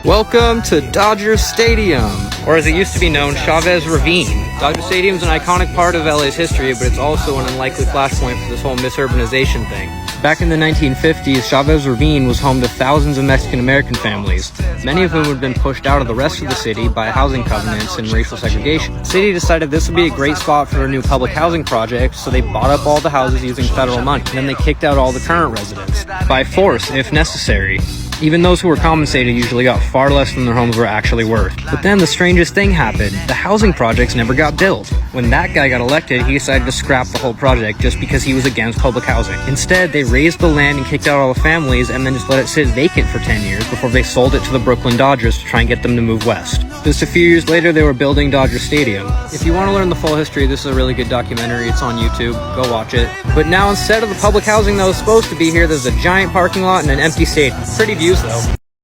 Welcome to Dodger Stadium, or as it used to be known, Chavez Ravine. Dodger Stadium is an iconic part of LA's history, but it's also an unlikely flashpoint for this whole misurbanization thing. Back in the 1950s, Chavez Ravine was home to thousands of Mexican-American families, many of whom had been pushed out of the rest of the city by housing covenants and racial segregation. The city decided this would be a great spot for a new public housing project, so they bought up all the houses using federal money, and then they kicked out all the current residents, by force if necessary. Even those who were compensated usually got far less than their homes were actually worth. But then the strangest thing happened. The housing projects never got built. When that guy got elected, he decided to scrap the whole project just because he was against public housing. Instead, they raised the land and kicked out all the families and then just let it sit vacant for 10 years before they sold it to the Brooklyn Dodgers to try and get them to move west. Just a few years later, they were building Dodger Stadium. If you want to learn the full history, this is a really good documentary. It's on YouTube. Go watch it. But now instead of the public housing that was supposed to be here, there's a giant parking lot and an empty stadium. Pretty views though.